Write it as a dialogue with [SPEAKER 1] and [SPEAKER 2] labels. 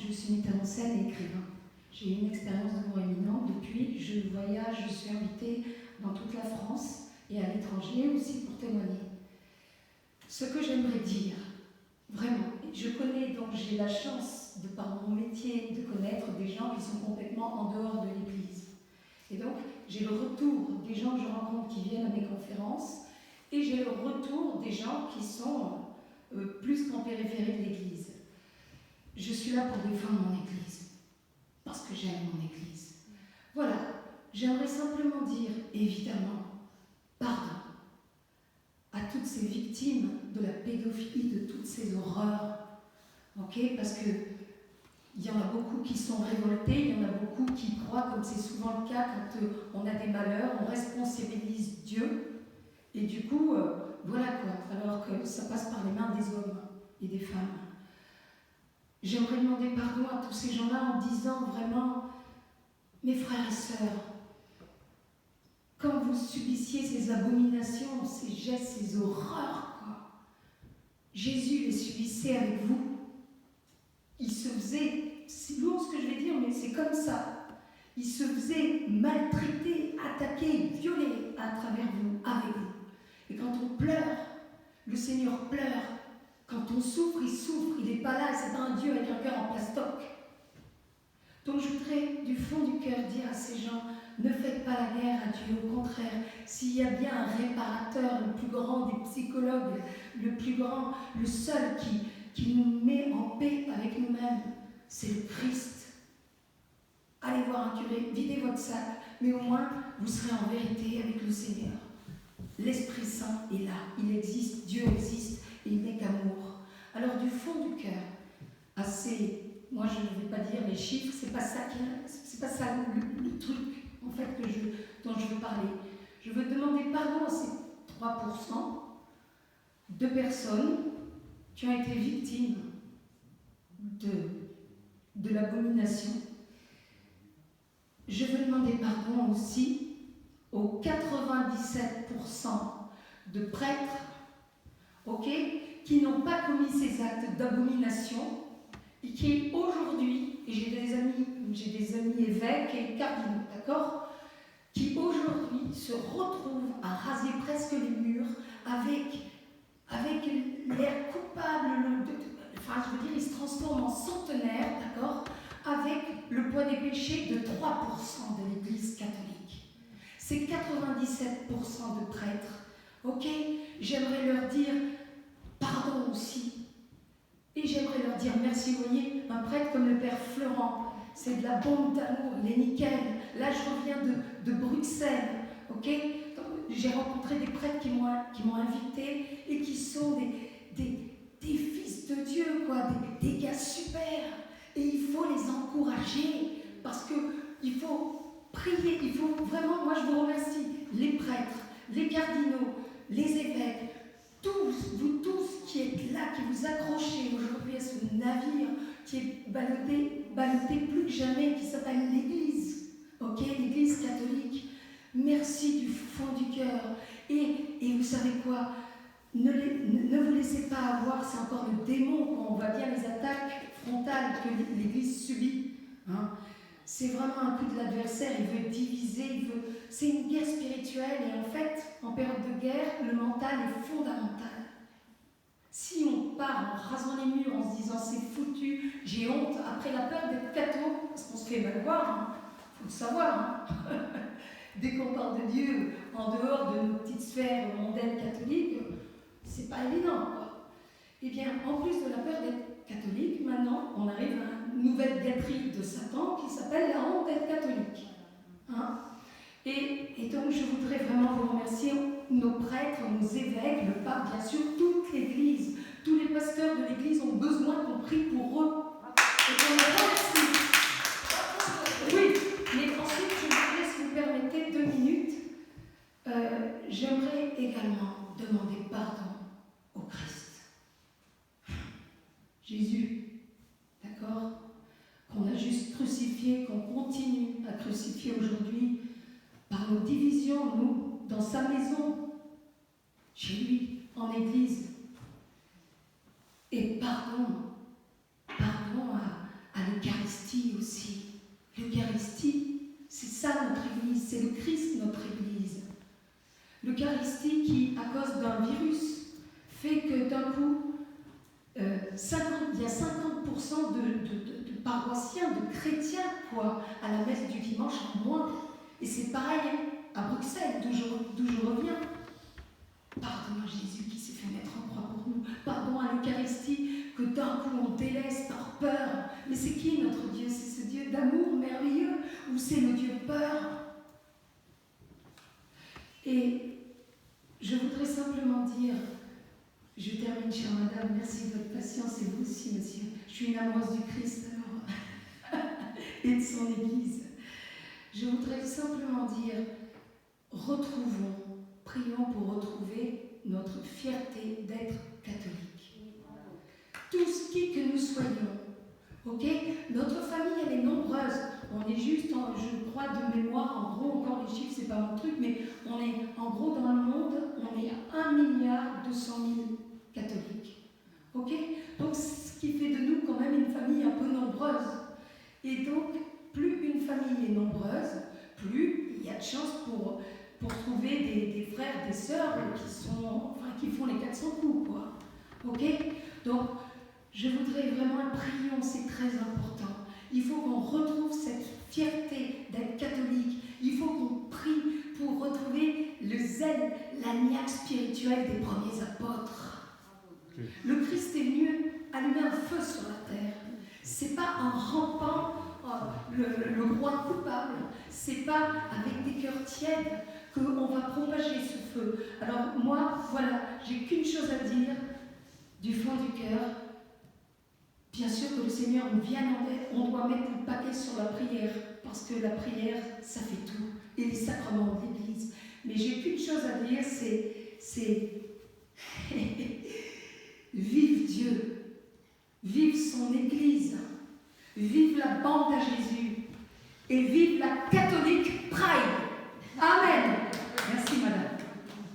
[SPEAKER 1] je suis metteur en scène et écrivain. J'ai eu une expérience de mort imminente. Depuis, je voyage, je suis invitée dans toute la France et à l'étranger aussi pour témoigner. Ce que j'aimerais dire, vraiment, je connais, donc j'ai la chance, de par mon métier, de connaître des gens qui sont complètement en dehors de l'Église. Et donc, j'ai le retour des gens que je rencontre qui viennent à mes conférences, et j'ai le retour des gens qui sont plus qu'en périphérie de l'Église. Je suis là pour défendre mon Église, parce que j'aime mon Église. Voilà, j'aimerais simplement dire, évidemment, pardon à toutes ces victimes de la pédophilie, de toutes ces horreurs, ok? Parce que il y en a beaucoup qui sont révoltés, il y en a beaucoup qui croient, comme c'est souvent le cas quand on a des malheurs, on responsabilise Dieu, et du coup, voilà quoi, alors que ça passe par les mains des hommes et des femmes. J'aimerais demander pardon à tous ces gens-là en disant vraiment, mes frères et sœurs, quand vous subissiez ces abominations, ces gestes, ces horreurs, quoi, Jésus les subissait avec vous. Il se faisait, c'est lourd ce que je vais dire, mais c'est comme ça. Il se faisait maltraiter, attaquer, violer à travers vous, avec vous. Et quand on pleure, le Seigneur pleure. Quand on souffre, il souffre. Il n'est pas là, c'est pas un Dieu avec un cœur en plastoc. Donc je voudrais du fond du cœur dire à ces gens, ne faites pas la guerre à Dieu, au contraire, s'il y a bien un réparateur, le plus grand des psychologues, le plus grand, le seul qui nous met en paix avec nous-mêmes, c'est le Christ. Allez voir un curé, videz votre sac, mais au moins vous serez en vérité avec le Seigneur. L'Esprit Saint est là, il existe, Dieu existe, et il n'est qu'amour. Alors du fond du cœur, moi je ne vais pas dire les chiffres, c'est pas ça le truc en fait dont je veux parler. Je veux demander pardon à ces 3% de personnes qui ont été victimes de l'abomination. Je veux demander pardon aussi aux 97% de prêtres, ok, qui n'ont pas commis ces actes d'abomination et qui aujourd'hui, et j'ai des amis évêques et cardinaux, d'accord, qui aujourd'hui se retrouvent à raser presque les murs avec l'air coupable, ils se transforment en centenaires, d'accord, avec le poids des péchés de 3% de l'Église catholique. C'est 97% de prêtres, ok? J'aimerais leur dire pardon aussi. Et j'aimerais leur dire merci. Vous voyez, un prêtre comme le Père Florent, c'est de la bombe d'amour, il est nickel. Là, je reviens de Bruxelles, ok? J'ai rencontré des prêtres qui m'ont invité et qui sont des fils de Dieu, quoi, des gars super. Et il faut les encourager parce qu'il faut prier, il faut vraiment, moi je vous remercie, les prêtres, les cardinaux, les évêques, vous tous qui êtes là, qui vous accrochez aujourd'hui à ce navire qui est ballotté plus que jamais, qui s'appelle l'Église, ok, l'Église catholique. Merci du fond du cœur. Et vous savez quoi? Ne vous laissez pas avoir, c'est encore le démon quand on voit bien les attaques frontales que l'Église subit. Hein. C'est vraiment un coup de l'adversaire, il veut diviser, c'est une guerre spirituelle et en fait, en période de guerre, le mental est fondamental. Si on part en rasant les murs, en se disant c'est foutu, j'ai honte, après la peur d'être catho, parce qu'on se fait mal voir, hein, faut le savoir, hein. Dès qu'on parle de Dieu en dehors de nos petites sphères mondaines catholiques, c'est pas évident, quoi. Eh bien, en plus de la peur d'être catholique, maintenant, on arrive à une nouvelle gâterie de Satan qui s'appelle la honte d'être catholique. Hein? Et donc, je voudrais vraiment vous remercier, nos prêtres, nos évêques, le pape, bien sûr, toute l'Église. Tous les pasteurs de l'Église ont besoin qu'on prie pour eux. Et qu'on les remercie. Oui, mais ensuite, je vous laisse, si vous permettez, 2 minutes. J'aimerais également demander pardon au Christ. Jésus, d'accord, qu'on a juste crucifié, qu'on continue à crucifier aujourd'hui par nos divisions, nous, dans sa maison, chez lui, en église. Et pardon à c'est le Christ, notre Église. L'Eucharistie qui, à cause d'un virus, fait que d'un coup, il y a 50% de paroissiens, de chrétiens, à la messe du dimanche en moins. Et c'est pareil à Bruxelles, d'où je reviens. Pardon à Jésus qui s'est fait mettre en croix pour nous. Pardon à l'Eucharistie que d'un coup on délaisse par peur. Mais c'est qui notre Dieu? C'est ce Dieu d'amour merveilleux ou c'est le Dieu peur? Et je voudrais simplement dire, je termine, chère madame, merci de votre patience et vous aussi, monsieur. Je suis une amoureuse du Christ alors, et de son Église. Je voudrais simplement dire, prions pour retrouver notre fierté d'être catholique. Tous qui que nous soyons, ok? Notre famille, elle est nombreuse. On est juste, je crois de mémoire, en gros, encore les chiffres, c'est pas mon truc, mais on est, en gros, dans le monde, on est à 1,2 milliard catholiques. Ok? Donc, ce qui fait de nous quand même une famille un peu nombreuse. Et donc, plus une famille est nombreuse, plus il y a de chances pour trouver des frères, des sœurs qui font les 400 coups, quoi. Ok? Donc, je voudrais vraiment prier, c'est très important. Il faut qu'on retrouve cette fierté d'être catholique. Il faut qu'on prie pour retrouver le zèle, la niaque spirituelle des premiers apôtres. Le Christ est venu allumer un feu sur la terre. C'est pas en rampant le roi coupable. C'est pas avec des cœurs tièdes qu'on va propager ce feu. Alors moi, voilà, j'ai qu'une chose à dire du fond du cœur. Bien sûr que le Seigneur nous vienne en aide, on doit mettre le paquet sur la prière, parce que la prière, ça fait tout, et les sacrements de l'Église. Mais j'ai qu'une chose à dire, c'est vive Dieu, vive son Église, vive la bande à Jésus, et vive